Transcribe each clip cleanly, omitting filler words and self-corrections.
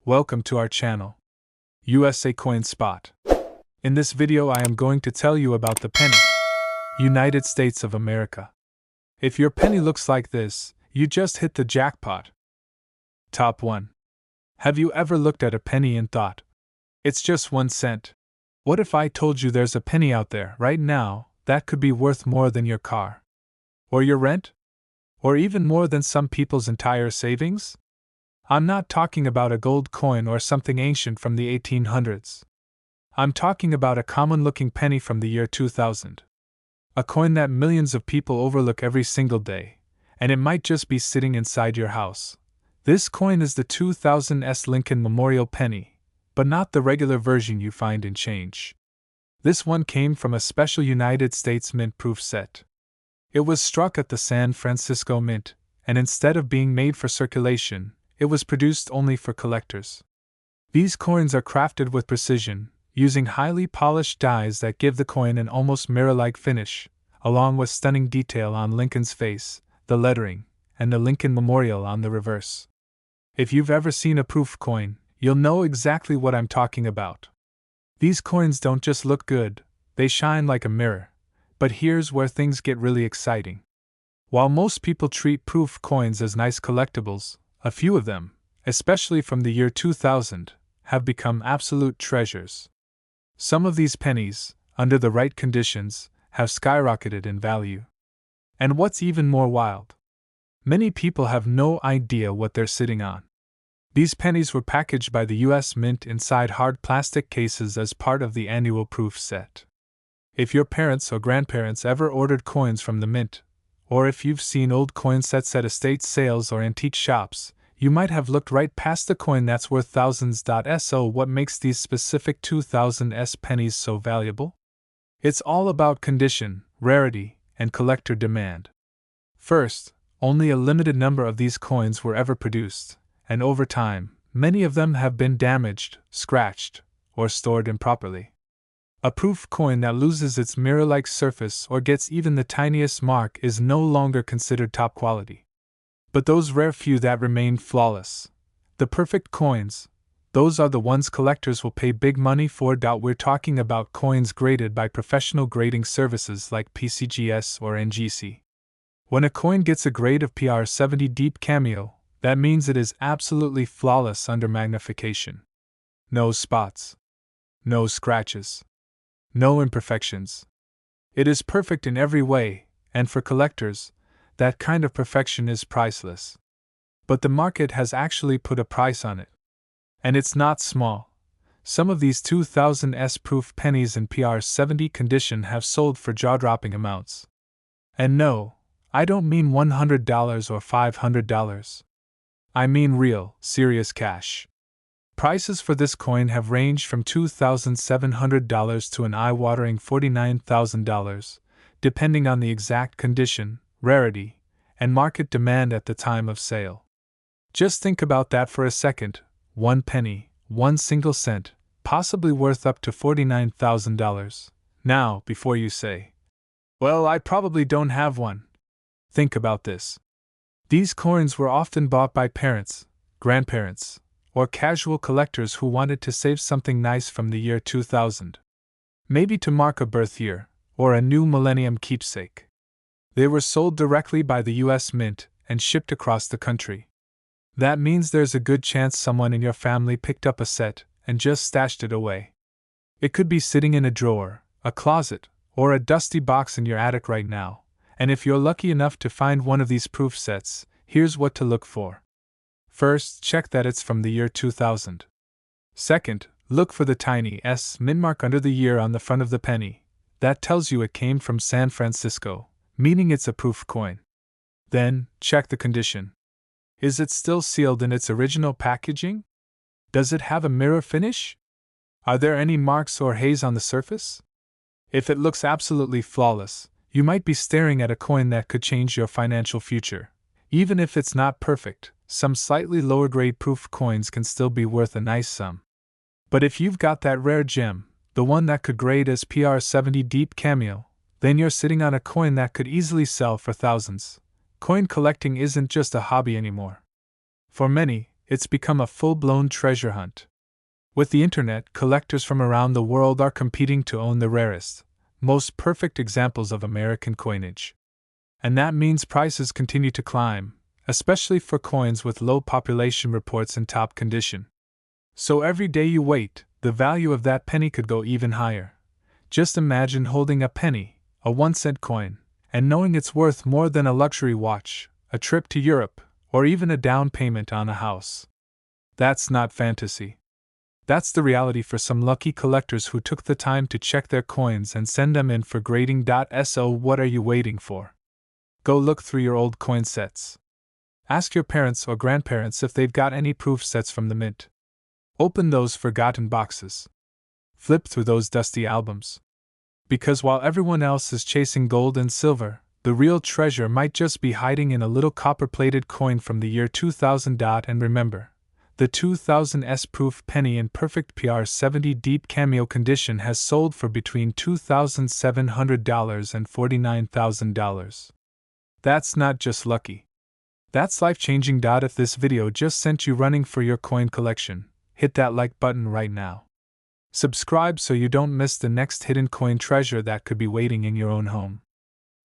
Welcome to our channel, USA Coin Spot. In this video I am going to tell you about the penny, United States of America. If your penny looks like this, you just hit the jackpot. Top 1. Have you ever looked at a penny and thought, it's just 1 cent? What if I told you there's a penny out there right now that could be worth more than your car? Or your rent? Or even more than some people's entire savings? I'm not talking about a gold coin or something ancient from the 1800s. I'm talking about a common-looking penny from the year 2000. A coin that millions of people overlook every single day, and it might just be sitting inside your house. This coin is the 2000s Lincoln Memorial Penny, but not the regular version you find in change. This one came from a special United States mint-proof set. It was struck at the San Francisco Mint, and instead of being made for circulation, it was produced only for collectors. These coins are crafted with precision, using highly polished dies that give the coin an almost mirror-like finish, along with stunning detail on Lincoln's face, the lettering, and the Lincoln Memorial on the reverse. If you've ever seen a proof coin, you'll know exactly what I'm talking about. These coins don't just look good, they shine like a mirror. But here's where things get really exciting. While most people treat proof coins as nice collectibles, a few of them, especially from the year 2000, have become absolute treasures. Some of these pennies, under the right conditions, have skyrocketed in value. And what's even more wild? Many people have no idea what they're sitting on. These pennies were packaged by the US Mint inside hard plastic cases as part of the annual proof set. If your parents or grandparents ever ordered coins from the mint, or if you've seen old coin sets at estate sales or antique shops, you might have looked right past the coin that's worth thousands. So what makes these specific 2000s pennies so valuable? It's all about condition, rarity, and collector demand. First, only a limited number of these coins were ever produced, and over time, many of them have been damaged, scratched, or stored improperly. A proof coin that loses its mirror-like surface or gets even the tiniest mark is no longer considered top quality. But those rare few that remain flawless, the perfect coins, those are the ones collectors will pay big money for. We're talking about coins graded by professional grading services like PCGS or NGC. When a coin gets a grade of PR70 Deep Cameo, that means it is absolutely flawless under magnification. No spots. No scratches. No imperfections. It is perfect in every way, and for collectors, that kind of perfection is priceless. But the market has actually put a price on it. And it's not small. Some of these 2000s proof pennies in PR70 condition have sold for jaw-dropping amounts. And no, I don't mean $100 or $500. I mean real, serious cash. Prices for this coin have ranged from $2,700 to an eye-watering $49,000, depending on the exact condition, rarity, and market demand at the time of sale. Just think about that for a second. 1 penny, 1 single cent, possibly worth up to $49,000. Now, before you say, well, I probably don't have one. Think about this. These coins were often bought by parents, grandparents, or casual collectors who wanted to save something nice from the year 2000. Maybe to mark a birth year, or a new millennium keepsake. They were sold directly by the US Mint and shipped across the country. That means there's a good chance someone in your family picked up a set and just stashed it away. It could be sitting in a drawer, a closet, or a dusty box in your attic right now, and if you're lucky enough to find one of these proof sets, here's what to look for. First, check that it's from the year 2000. Second, look for the tiny S mint mark under the year on the front of the penny. That tells you it came from San Francisco, meaning it's a proof coin. Then, check the condition. Is it still sealed in its original packaging? Does it have a mirror finish? Are there any marks or haze on the surface? If it looks absolutely flawless, you might be staring at a coin that could change your financial future. Even if it's not perfect, some slightly lower-grade proof coins can still be worth a nice sum. But if you've got that rare gem, the one that could grade as PR70 Deep Cameo, then you're sitting on a coin that could easily sell for thousands. Coin collecting isn't just a hobby anymore. For many, It's become a full-blown treasure hunt. With the internet, collectors from around the world are competing to own the rarest, most perfect examples of American coinage. And that means prices continue to climb, especially for coins with low population reports in top condition. So every day you wait, the value of that penny could go even higher. Just imagine holding a penny, a 1-cent coin, and knowing it's worth more than a luxury watch, a trip to Europe, or even a down payment on a house. That's not fantasy. That's the reality for some lucky collectors who took the time to check their coins and send them in for grading. So what are you waiting for? Go look through your old coin sets. Ask your parents or grandparents if they've got any proof sets from the mint. Open those forgotten boxes. Flip through those dusty albums. Because while everyone else is chasing gold and silver, the real treasure might just be hiding in a little copper-plated coin from the year 2000. And remember, the 2000's proof penny in perfect PR70 deep cameo condition has sold for between $2,700 and $49,000. That's not just lucky. That's life-changing. If this video just sent you running for your coin collection, hit that like button right now. Subscribe so you don't miss the next hidden coin treasure that could be waiting in your own home.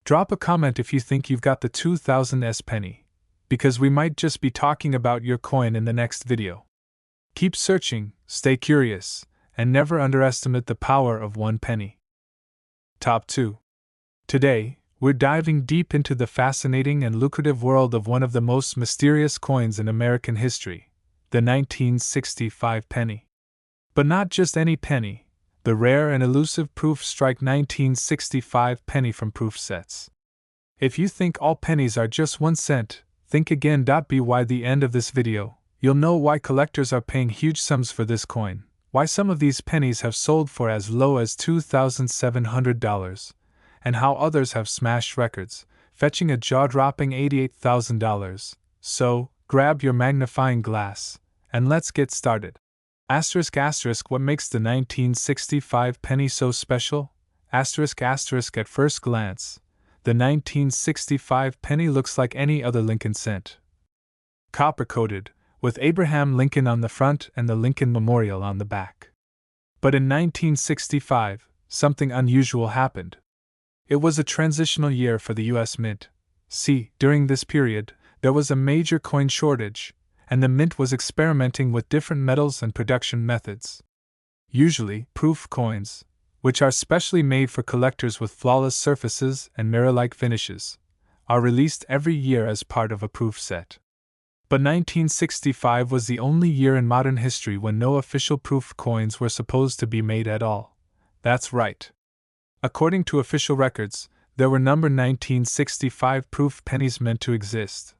Drop a comment if you think you've got the 2000's penny, because we might just be talking about your coin in the next video. Keep searching, stay curious, and never underestimate the power of one penny. Top 2. Today, we're diving deep into the fascinating and lucrative world of one of the most mysterious coins in American history, the 1965 penny. But not just any penny, the rare and elusive Proof Strike 1965 penny from proof sets. If you think all pennies are just 1 cent, think again. By the end of this video, you'll know why collectors are paying huge sums for this coin, why some of these pennies have sold for as low as $2,700, and how others have smashed records, fetching a jaw-dropping $88,000. So, grab your magnifying glass, and let's get started. What makes the 1965 penny so special? At first glance, the 1965 penny looks like any other Lincoln cent. Copper-coated, with Abraham Lincoln on the front and the Lincoln Memorial on the back. But in 1965, something unusual happened. It was a transitional year for the U.S. Mint. During this period, there was a major coin shortage, and the mint was experimenting with different metals and production methods. Usually, proof coins, which are specially made for collectors with flawless surfaces and mirror-like finishes, are released every year as part of a proof set. But 1965 was the only year in modern history when no official proof coins were supposed to be made at all. That's right. According to official records, there were number 1965 proof pennies meant to exist.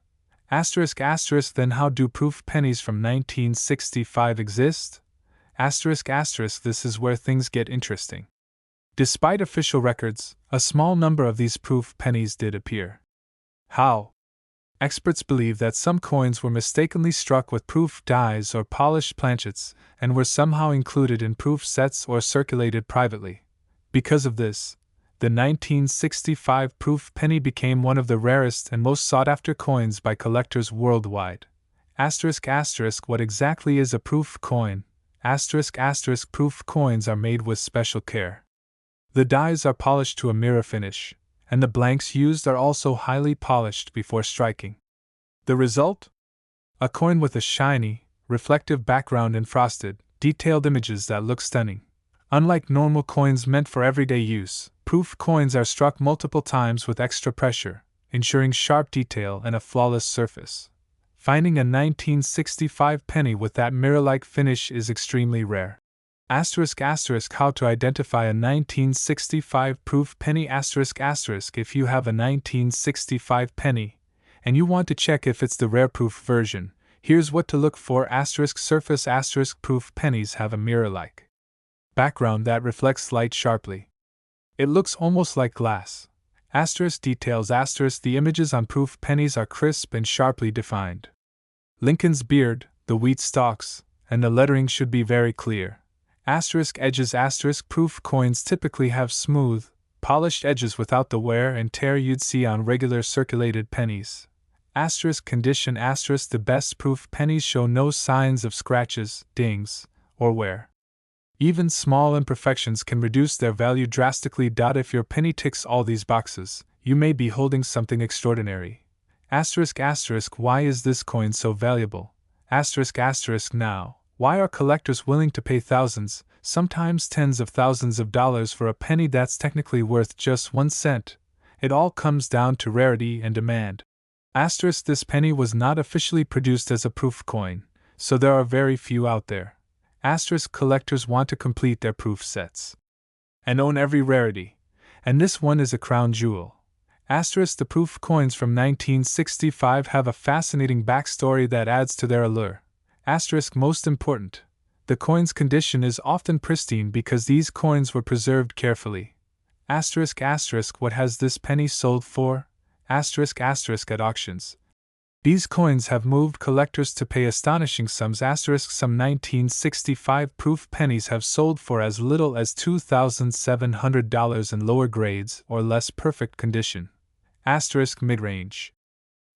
Then how do proof pennies from 1965 exist? This is where things get interesting. Despite official records, a small number of these proof pennies did appear. How? Experts believe that some coins were mistakenly struck with proof dies or polished planchets and were somehow included in proof sets or circulated privately. Because of this, the 1965 proof penny became one of the rarest and most sought-after coins by collectors worldwide. What exactly is a proof coin? Proof coins are made with special care. The dies are polished to a mirror finish, and the blanks used are also highly polished before striking. The result? A coin with a shiny, reflective background and frosted, detailed images that look stunning. Unlike normal coins meant for everyday use, proof coins are struck multiple times with extra pressure, ensuring sharp detail and a flawless surface. Finding a 1965 penny with that mirror-like finish is extremely rare. How to identify a 1965 proof penny? If you have a 1965 penny, and you want to check if it's the rare proof version, here's what to look for. Surface. Proof pennies have a mirror-like background that reflects light sharply. It looks almost like glass. Details. The images on proof pennies are crisp and sharply defined. Lincoln's beard, the wheat stalks, and the lettering should be very clear. Edges. Proof coins typically have smooth, polished edges without the wear and tear you'd see on regular circulated pennies. Asterisk condition asterisk the best proof pennies show no signs of scratches, dings, or wear. Even small imperfections can reduce their value drastically. If your penny ticks all these boxes, you may be holding something extraordinary. Asterisk asterisk why is this coin so valuable? Asterisk asterisk now, why are collectors willing to pay thousands, sometimes tens of thousands of dollars for a penny that's technically worth just 1 cent? It all comes down to rarity and demand. Asterisk this penny was not officially produced as a proof coin, so there are very few out there. Asterisk collectors want to complete their proof sets and own every rarity, and this one is a crown jewel. Asterisk the proof coins from 1965 have a fascinating backstory that adds to their allure. Asterisk most important, the coin's condition is often pristine because these coins were preserved carefully. Asterisk asterisk what has this penny sold for? Asterisk asterisk at auctions. These coins have moved collectors to pay astonishing sums. Asterisk some 1965 proof pennies have sold for as little as $2,700 in lower grades or less perfect condition. Asterisk mid-range.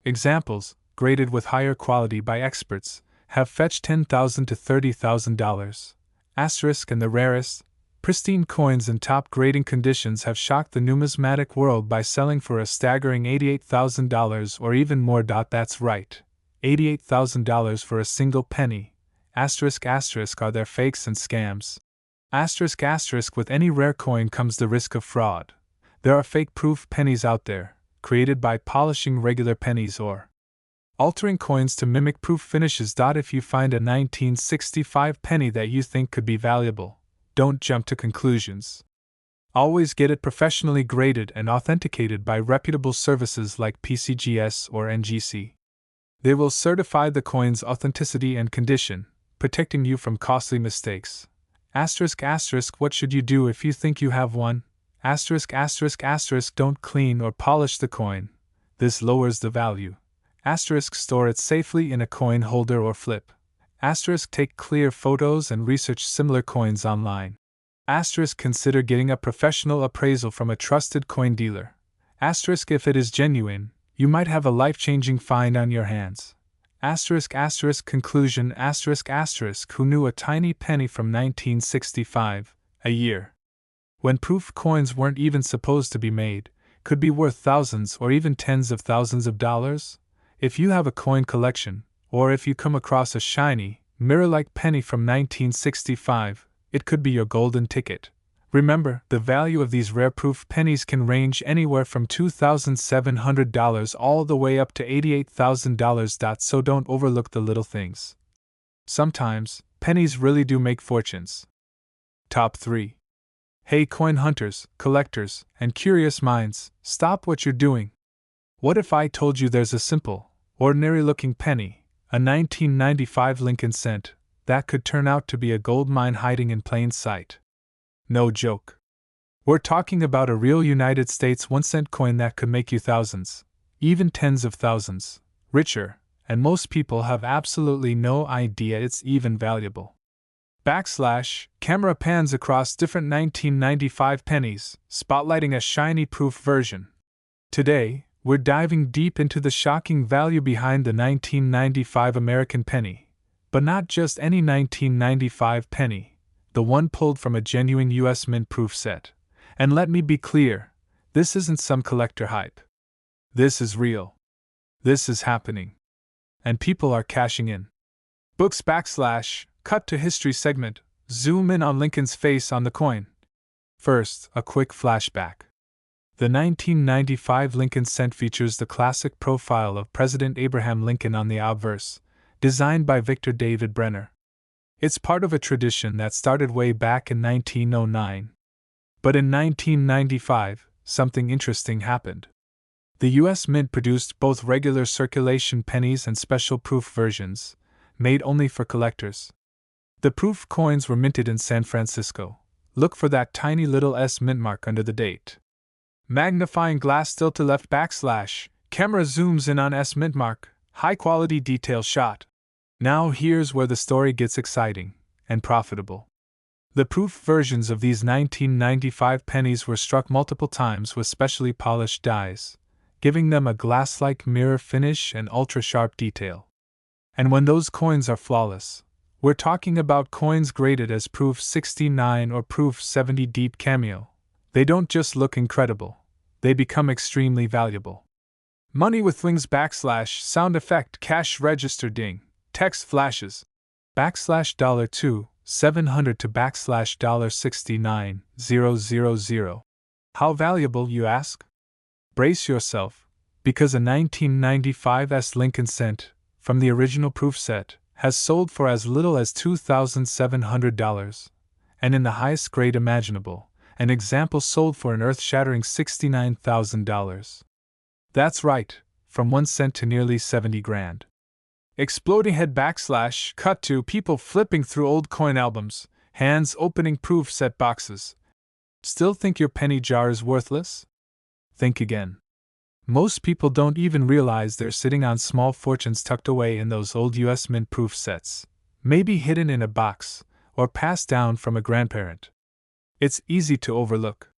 Examples, graded with higher quality by experts, have fetched $10,000 to $30,000. Asterisk and the rarest, pristine coins in top grading conditions have shocked the numismatic world by selling for a staggering $88,000 or even more. That's right, $88,000 for a single penny. Asterisk asterisk are there fakes and scams? Asterisk asterisk with any rare coin comes the risk of fraud. There are fake proof pennies out there, created by polishing regular pennies or altering coins to mimic proof finishes. If you find a 1965 penny that you think could be valuable, don't jump to conclusions. Always get it professionally graded and authenticated by reputable services like PCGS or NGC. They will certify the coin's authenticity and condition, protecting you from costly mistakes. Asterisk asterisk what should you do if you think you have one? Asterisk asterisk asterisk don't clean or polish the coin. This lowers the value. Asterisk store it safely in a coin holder or flip. Asterisk take clear photos and research similar coins online. Asterisk consider getting a professional appraisal from a trusted coin dealer. Asterisk if it is genuine, you might have a life-changing find on your hands. Asterisk asterisk conclusion asterisk asterisk who knew a tiny penny from 1965, a year when proof coins weren't even supposed to be made, could be worth thousands or even tens of thousands of dollars? If you have a coin collection, or if you come across a shiny, mirror-like penny from 1965, it could be your golden ticket. Remember, the value of these rare proof pennies can range anywhere from $2,700 all the way up to $88,000. So don't overlook the little things. Sometimes, pennies really do make fortunes. Top 3. Hey coin hunters, collectors, and curious minds, stop what you're doing. What if I told you there's a simple, ordinary-looking penny, a 1995 Lincoln cent, that could turn out to be a gold mine hiding in plain sight? No joke. We're talking about a real United States 1-cent coin that could make you thousands, even tens of thousands, richer, and most people have absolutely no idea it's even valuable. Camera pans across different 1995 pennies, spotlighting a shiny proof version. Today, we're diving deep into the shocking value behind the 1995 American penny. But not just any 1995 penny, the one pulled from a genuine US Mint proof set. And let me be clear, this isn't some collector hype. This is real. This is happening. And people are cashing in. Books cut to history segment, zoom in on Lincoln's face on the coin. First, a quick flashback. The 1995 Lincoln cent features the classic profile of President Abraham Lincoln on the obverse, designed by Victor David Brenner. It's part of a tradition that started way back in 1909. But in 1995, something interesting happened. The U.S. Mint produced both regular circulation pennies and special proof versions, made only for collectors. The proof coins were minted in San Francisco. Look for that tiny little S mint mark under the date. Magnifying glass still to left / camera zooms in on S mint mark, high quality detail shot. Now here's where the story gets exciting and profitable. The proof versions of these 1995 pennies were struck multiple times with specially polished dies, giving them a glass-like mirror finish and ultra-sharp detail. And when those coins are flawless, we're talking about coins graded as Proof 69 or Proof 70 Deep Cameo. They don't just look incredible, they become extremely valuable. Money with wings / sound effect cash register ding, text flashes, $2 700 to $69,000. How valuable, you ask? Brace yourself, because a 1995 S Lincoln Cent, from the original proof set, has sold for as little as $2,700, and in the highest grade imaginable, an example sold for an earth-shattering $69,000. That's right, from 1 cent to nearly 70 grand. Exploding head / cut to people flipping through old coin albums, hands opening proof set boxes. Still think your penny jar is worthless? Think again. Most people don't even realize they're sitting on small fortunes tucked away in those old US Mint proof sets, maybe hidden in a box, or passed down from a grandparent. It's easy to overlook.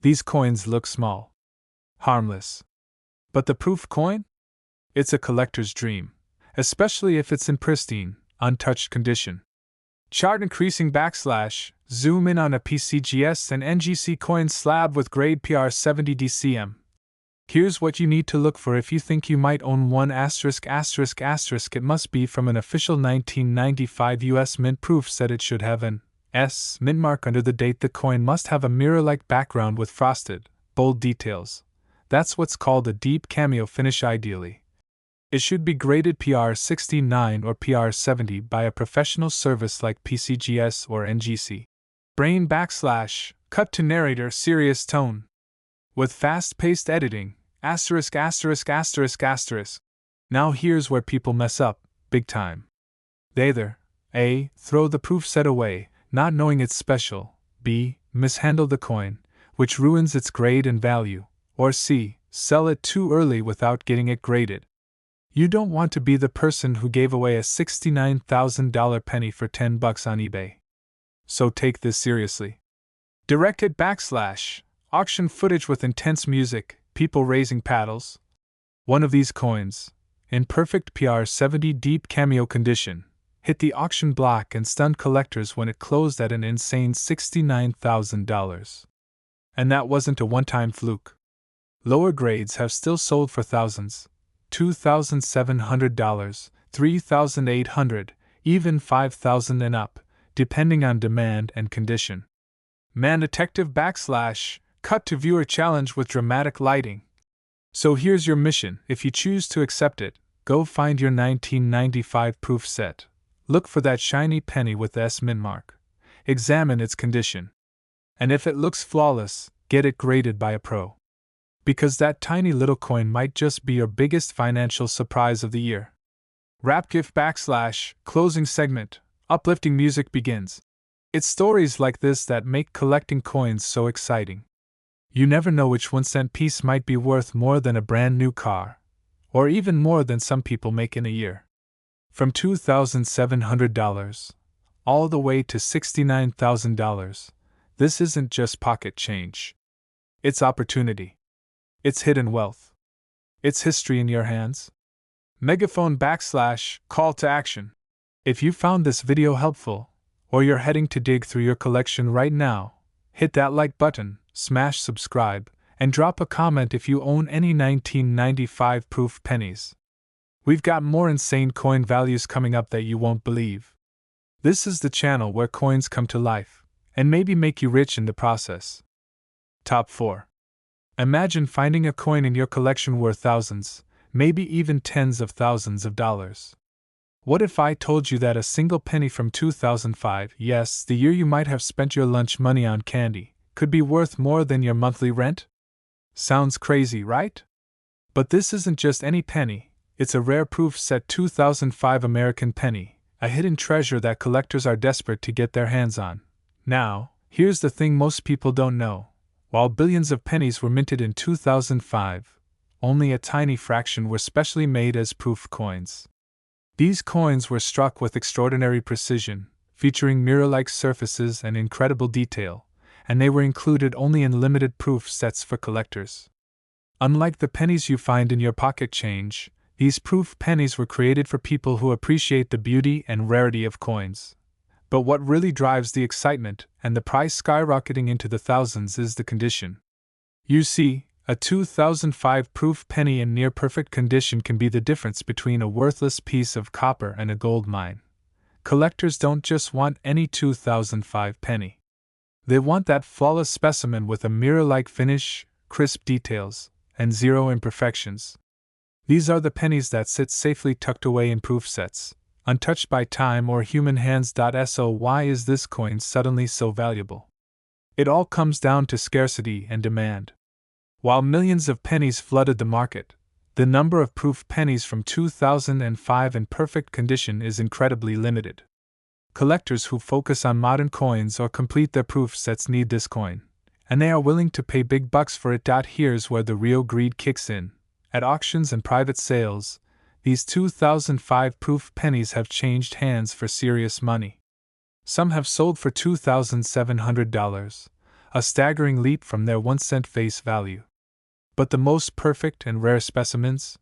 These coins look small, harmless. But the proof coin? It's a collector's dream, especially if it's in pristine, untouched condition. Chart increasing / zoom in on a PCGS and NGC coin slab with grade PR70 DCM. Here's what you need to look for if you think you might own one ******. It must be from an official 1995 US Mint proof set. It should have an S mint mark under the date. The coin must have a mirror-like background with frosted, bold details. That's what's called a deep cameo finish ideally. It should be graded PR69 or PR70 by a professional service like PCGS or NGC. Brain / cut to narrator serious tone. With fast-paced editing, *********. Now here's where people mess up, big time. They either A. throw the proof set away, not knowing it's special, B. mishandle the coin, which ruins its grade and value, or C. sell it too early without getting it graded. You don't want to be the person who gave away a $69,000 penny for $10 on eBay. So take this seriously. Directed / auction footage with intense music, people raising paddles. One of these coins, in perfect PR70 deep cameo condition, hit the auction block and stunned collectors when it closed at an insane $69,000. And that wasn't a one-time fluke. Lower grades have still sold for thousands. $2,700, $3,800, even $5,000 and up, depending on demand and condition. Man Detective / cut to viewer challenge with dramatic lighting. So here's your mission. If you choose to accept it, go find your 1995 proof set. Look for that shiny penny with the S mint mark. Examine its condition. And if it looks flawless, get it graded by a pro. Because that tiny little coin might just be your biggest financial surprise of the year. Rap gift / closing segment, uplifting music begins. It's stories like this that make collecting coins so exciting. You never know which 1 cent piece might be worth more than a brand new car, or even more than some people make in a year. From $2,700 all the way to $69,000, this isn't just pocket change. It's opportunity. It's hidden wealth. It's history in your hands. Megaphone / call to action. If you found this video helpful, or you're heading to dig through your collection right now, hit that like button, smash subscribe, and drop a comment if you own any 1995 proof pennies. We've got more insane coin values coming up that you won't believe. This is the channel where coins come to life, and maybe make you rich in the process. Top 4. Imagine finding a coin in your collection worth thousands, maybe even tens of thousands of dollars. What if I told you that a single penny from 2005, yes, the year you might have spent your lunch money on candy, could be worth more than your monthly rent? Sounds crazy, right? But this isn't just any penny, it's a rare proof set 2005 American penny, a hidden treasure that collectors are desperate to get their hands on. Now, here's the thing most people don't know. While billions of pennies were minted in 2005, only a tiny fraction were specially made as proof coins. These coins were struck with extraordinary precision, featuring mirror-like surfaces and incredible detail, and they were included only in limited proof sets for collectors. Unlike the pennies you find in your pocket change, these proof pennies were created for people who appreciate the beauty and rarity of coins. But what really drives the excitement and the price skyrocketing into the thousands is the condition. You see, a 2005 proof penny in near perfect condition can be the difference between a worthless piece of copper and a gold mine. Collectors don't just want any 2005 penny. They want that flawless specimen with a mirror-like finish, crisp details, and zero imperfections. These are the pennies that sit safely tucked away in proof sets, untouched by time or human hands. So why is this coin suddenly so valuable? It all comes down to scarcity and demand. While millions of pennies flooded the market, the number of proof pennies from 2005 in perfect condition is incredibly limited. Collectors who focus on modern coins or complete their proof sets need this coin, and they are willing to pay big bucks for it. Here's where the real greed kicks in. At auctions and private sales, these 2005 proof pennies have changed hands for serious money. Some have sold for $2,700, a staggering leap from their 1-cent face value. But the most perfect and rare specimens?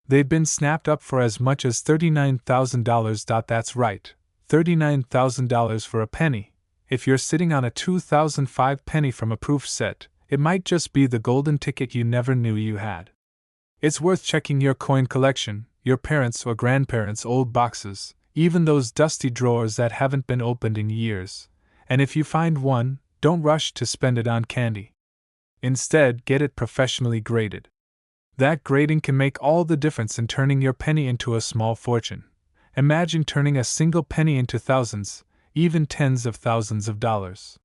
They've been snapped up for as much as $39,000. That's right, $39,000 for a penny. If you're sitting on a 2005 penny from a proof set, it might just be the golden ticket you never knew you had. It's worth checking your coin collection, your parents' or grandparents' old boxes, even those dusty drawers that haven't been opened in years. And if you find one, don't rush to spend it on candy. Instead, get it professionally graded. That grading can make all the difference in turning your penny into a small fortune. Imagine turning a single penny into thousands, even tens of thousands of dollars.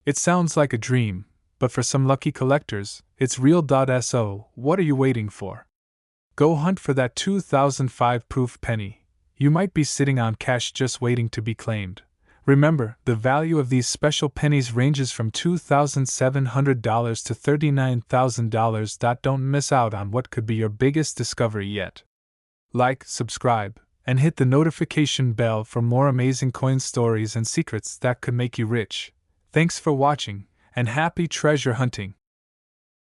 It sounds like a dream, but for some lucky collectors, it's real. So, what are you waiting for? Go hunt for that 2005 proof penny. You might be sitting on cash just waiting to be claimed. Remember, the value of these special pennies ranges from $2,700 to $39,000. Don't miss out on what could be your biggest discovery yet. Like, subscribe, and hit the notification bell for more amazing coin stories and secrets that could make you rich. Thanks for watching, and happy treasure hunting!